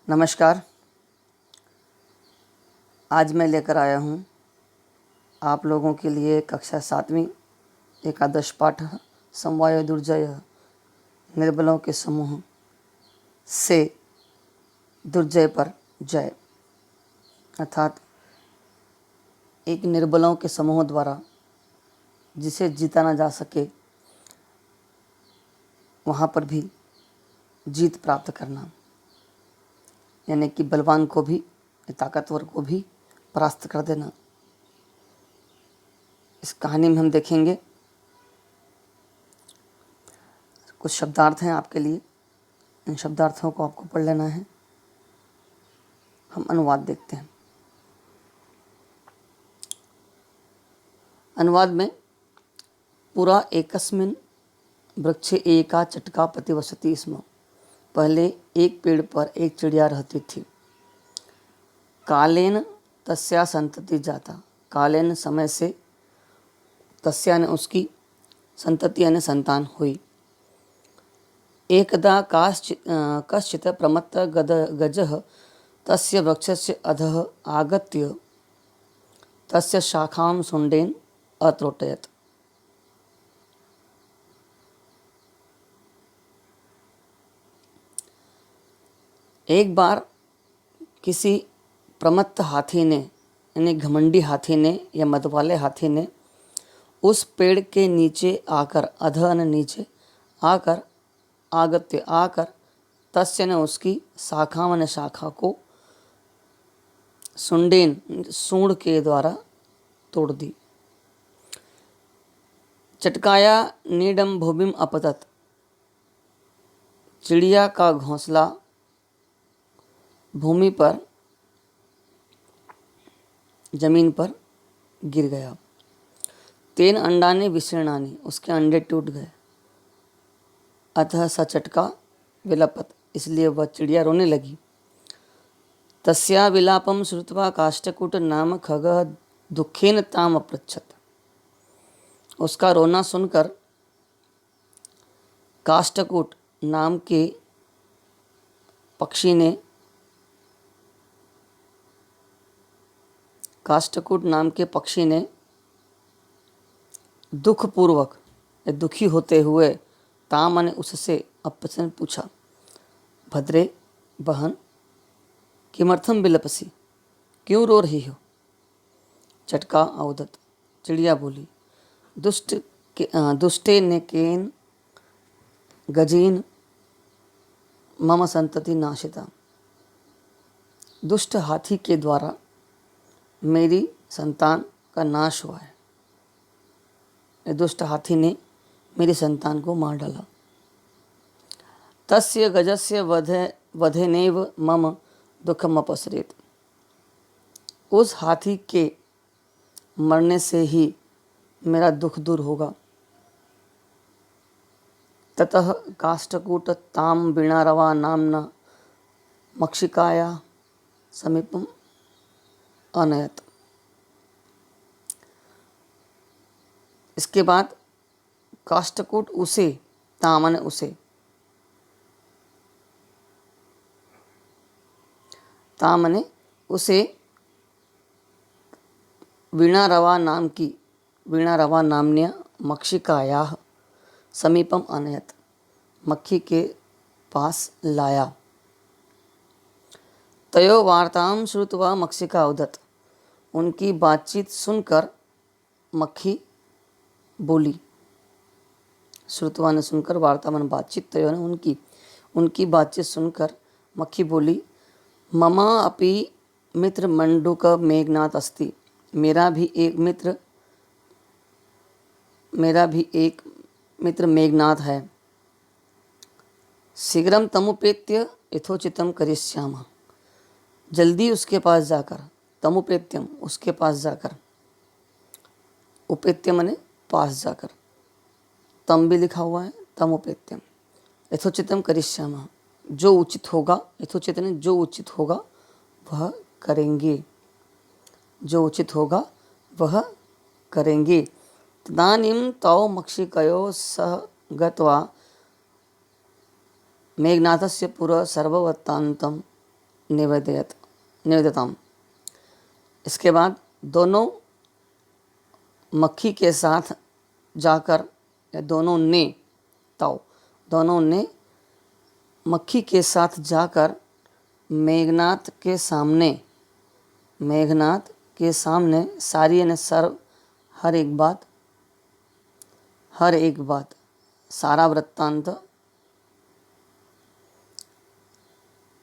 नमस्कार। आज मैं लेकर आया हूँ आप लोगों के लिए कक्षा 7वीं एकादश पाठ समवाय दुर्जय निर्बलों के समूह से दुर्जय पर जय, अर्थात एक निर्बलों के समूह द्वारा जिसे जीता ना जा सके वहाँ पर भी जीत प्राप्त करना, यानी कि बलवान को भी, ताकतवर को भी परास्त कर देना। इस कहानी में हम देखेंगे कुछ शब्दार्थ हैं आपके लिए। इन शब्दार्थों को आपको पढ़ लेना है। हम अनुवाद देखते हैं। अनुवाद में पुरा एकस्मिन् वृक्षे एका चटका प्रतिवसति स्म। पहले एक पेड़ पर एक चिड़िया रहती थी। कालेन तस्या संतति जाता। कालेन समय से तस्या ने उसकी संतति यानी संतान हुई। एकदा कश्चित् प्रमत्त गजः तस्य वृक्षस्य अधः आगत्य तस्य शाखां शुण्डेन अत्रोटयत्। एक बार किसी प्रमत्त हाथी ने यानी घमंडी हाथी ने या मद वाले हाथी ने उस पेड़ के नीचे आकर, अधः ने नीचे आकर, आगत्य आकर, तस्य ने उसकी शाखा मन शाखा को सुंडेन सूंड के द्वारा तोड़ दी। चटकाया नीडम भूमिम अपतत। चिड़िया का घोंसला भूमि पर, जमीन पर गिर गया। तेन अंडाने विशीर्णानि। उसके अंडे टूट गए। अतः स चटका विलपत। इसलिए वह चिड़िया रोने लगी। तस्या विलापम श्रुत्वा काष्ठकूट नाम खगः दुखेन ताम अपृच्छत। उसका रोना सुनकर काष्ठकूट नाम के पक्षी ने दुखपूर्वक, दुखी होते हुए, ताम ने उससे अपप्रश्न पूछा, भद्रे बहन किमर्थम विलपसी, क्यों रो रही हो? चटका अवदत। चिड़िया बोली, दुष्टे ने केन गजेन मम संतति नाशिता। दुष्ट हाथी के द्वारा मेरी संतान का नाश हुआ है। दुष्ट हाथी ने मेरी संतान को मार डाला। तस्य गजस्य वधेनेव मम दुखम अपसरेत। उस हाथी के मरने से ही मेरा दुख दूर होगा। ततः काष्ठकूट ताम वीणारवा नामना मक्षिकाया समीपम अनयत। इसके बाद काष्ठकूट उसे, तामन उसे, तामने उसे वीणारवा नाम्न्या मक्षिकायाः समीपम अनयत। मक्खी के पास लाया। तयो वार्तां श्रुत्वा मक्षिका उदत। उनकी बातचीत सुनकर मक्खी बोली। श्रुत्वा ने सुनकर, वार्ता मन बातचीत, तयो ने उनकी बातचीत सुनकर मक्खी बोली, ममा अपि मित्र मंडूक मेघनाथ अस्ति। मेरा भी एक मित्र मेघनाथ है। शीघ्रम तमुपेत्य यथोचितम करिष्यामः। जल्दी उसके पास जाकर, तमुपेत्यम उसके पास जाकर, उपेत्य मने पास जाकर, तम भी लिखा हुआ है, तमुपेत्यम, यथोचितम करिष्यामः जो उचित होगा, यथोचित ने जो उचित होगा वह करेंगे, जो उचित होगा वह करेंगे। तदानीं तौ मक्षिकयो सह गत्वा मेघनाथस्य पुरः सर्ववृत्तान्तं निवेदताम। इसके बाद दोनों मक्खी के साथ जाकर, या दोनों ने मक्खी के साथ जाकर मेघनाथ के सामने सारी यानी सर्व हर एक बात सारा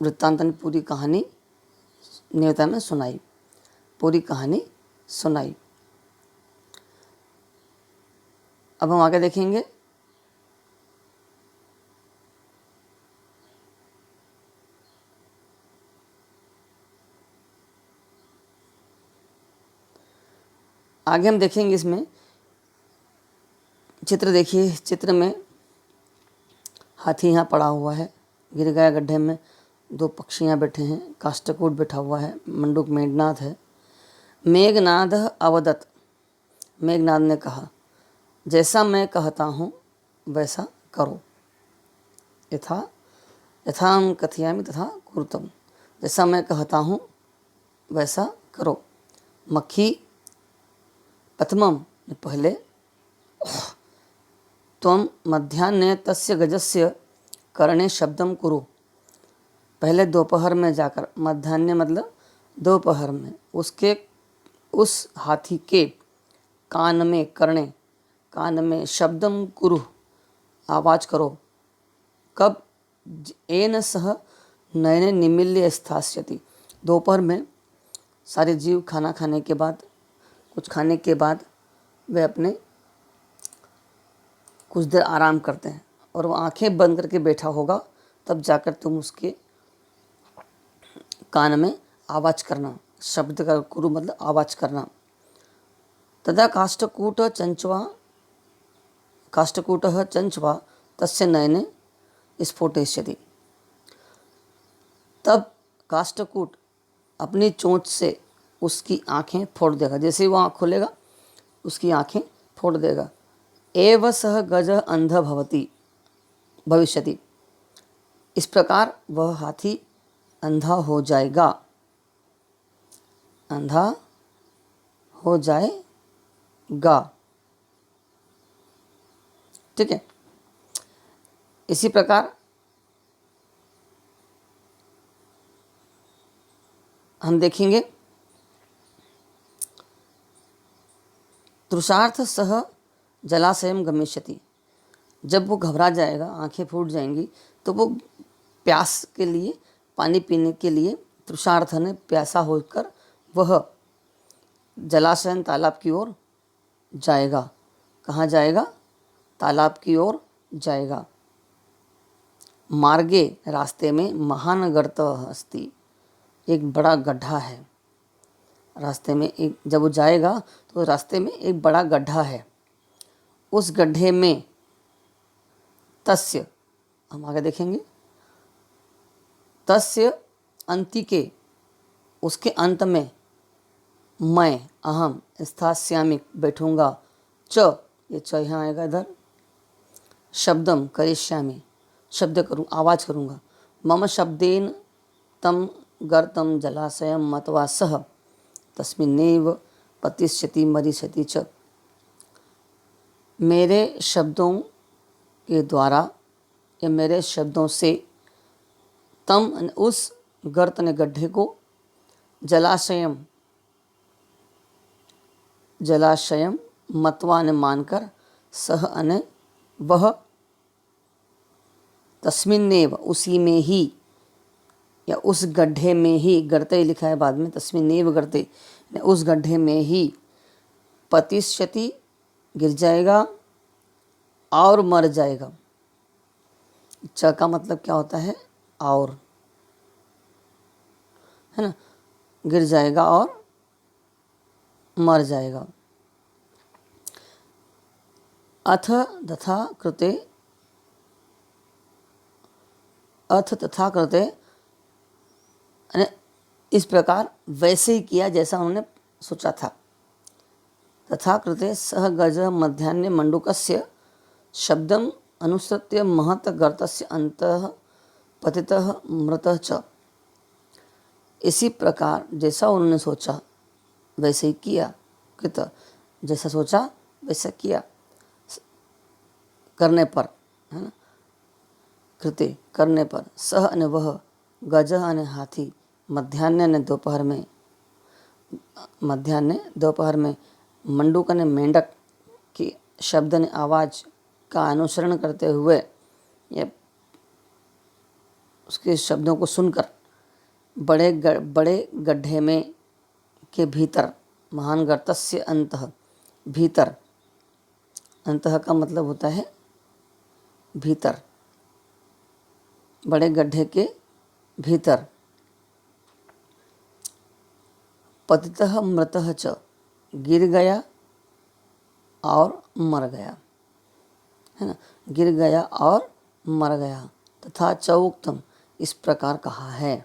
वृत्तांत ने पूरी कहानी निवेदिता में सुनाई, पूरी कहानी सुनाई। अब हम आगे देखेंगे। आगे हम देखेंगे इसमें चित्र देखिए। चित्र में हाथी यहाँ पड़ा हुआ है, गिर गया गड्ढे में। दो पक्षियाँ बैठे हैं, काष्ठकूट बैठा हुआ है, मंडूक मेघनाद है। मेघनाद अवदत, मेघनाद ने कहा, जैसा मैं कहता हूँ वैसा करो। यथाम कथयामि तथा कुरुतम, जैसा मैं कहता हूँ वैसा करो। मक्खी प्रथमम, पहले, त्वं मध्याह्ने तस्य गजस्य कर्णे शब्दम कुरु, पहले दोपहर में जाकर, मध्याह्न मतलब दोपहर में, उसके उस हाथी के कान में, कर्णे कान में, शब्दम कुरु आवाज़ करो। कब? एन सह नयने निमील्य स्थास्यति, दोपहर में सारे जीव खाना खाने के बाद, कुछ खाने के बाद वे अपने कुछ देर आराम करते हैं और वो आंखें बंद करके बैठा होगा, तब जाकर तुम उसके कान में आवाज़ करना। शब्द का कुरु मतलब आवाज़ करना। तदा काष्ठकूटः चंचवा तस्य नयने स्फोटयिष्यति, तब काष्ठकूट अपनी चोंच से उसकी आंखें फोड़ देगा। जैसे ही वो आँख खोलेगा उसकी आंखें फोड़ देगा। एव सह गज अंध भविष्यति, इस प्रकार वह हाथी अंधा हो जाएगा, अंधा हो जाएगा। ठीक है। इसी प्रकार हम देखेंगे तृषार्थ सह जलाशयम गमिष्यति, जब वो घबरा जाएगा, आंखें फूट जाएंगी, तो वो प्यास के लिए, पानी पीने के लिए, तृषार्थ ने प्यासा होकर वह जलाशय तालाब की ओर जाएगा। कहाँ जाएगा? तालाब की ओर जाएगा। मार्गे, रास्ते में, महान गर्तः अस्ति, एक बड़ा गड्ढा है। रास्ते में एक, जब वो जाएगा तो रास्ते में एक बड़ा गड्ढा है। उस गड्ढे में तस्य, हम आगे देखेंगे, तस्य अंतिके, उसके अंत में, मैं, अहम, स्थास्यामि, बैठूंगा, च, ये च यहाँ आएगा इधर, शब्दम करिष्यामि, शब्द करूँ, आवाज़ करूँगा, मम शब्देन तम गर्तम जलाशयम मत्वा सह तस्मिन्नेव पतिष्यति मरिष्यति च, मेरे शब्दों के द्वारा या मेरे शब्दों से, तम उस गर्त ने गड्ढे को, जलाशयम मतवा ने मानकर, सह अने वह, तस्मिन्नेव उसी में ही, या उस गड्ढे में ही, गर्ते लिखा है बाद में, तस्मिन्नेव गर्ते, उस गड्ढे में ही, पतिष्यति गिर जाएगा और मर जाएगा। च का मतलब क्या होता है? और, है ना, गिर जाएगा और मर जाएगा। अथ तथा कृते, इस प्रकार वैसे ही किया जैसा उन्होंने सोचा था। तथा कृते सह गज मध्याह्ने मंडूकस्य शब्दम अनुसृत्य महत् गर्तस्य अंतः पतितः मृतः च, इसी प्रकार जैसा उन्होंने सोचा वैसे ही किया, कृत, जैसा सोचा वैसा किया, करने पर, है ना, कृते करने पर, सह अने वह, गज अने हाथी, मध्याह्ने ने दोपहर में, मंडूक अने मेंढक की शब्द ने आवाज़ का अनुसरण करते हुए, ये उसके शब्दों को सुनकर, बड़े गड्ढे में के भीतर, महान गर्तस्य अंतः, भीतर, अंतः का मतलब होता है भीतर, बड़े गड्ढे के भीतर, पतितः मृतः च, गिर गया और मर गया, है ना, गिर गया और मर गया, तथा च उक्तम, इस प्रकार कहा है,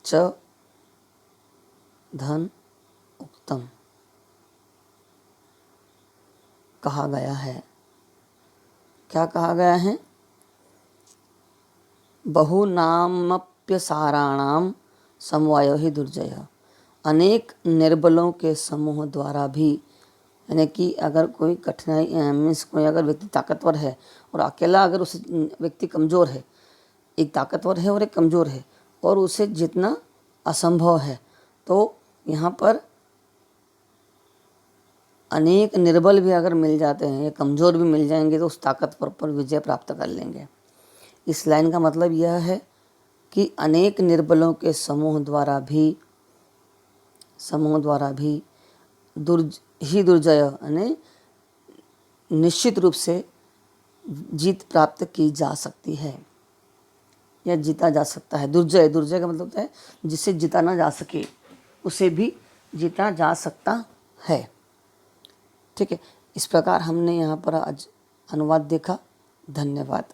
च धन उक्तम, कहा गया है। क्या कहा गया है? बहुनामप्यसाराणाम समवायो ही दुर्जय, अनेक निर्बलों के समूह द्वारा भी, यानी कि अगर कोई कठिनाई मीन्स कोई अगर व्यक्ति ताकतवर है और अकेला अगर उस व्यक्ति कमज़ोर है, एक ताकतवर है और एक कमज़ोर है और उसे जितना असंभव है, तो यहाँ पर अनेक निर्बल भी अगर मिल जाते हैं या कमज़ोर भी मिल जाएंगे तो उस ताकतवर पर विजय प्राप्त कर लेंगे। इस लाइन का मतलब यह है कि अनेक निर्बलों के समूह द्वारा भी दुर्जय यानी निश्चित रूप से जीत प्राप्त की जा सकती है या जीता जा सकता है। दुर्जय का मतलब होता है जिसे जीता ना जा सके उसे भी जीता जा सकता है। ठीक है, इस प्रकार हमने यहाँ पर आज अनुवाद देखा। धन्यवाद।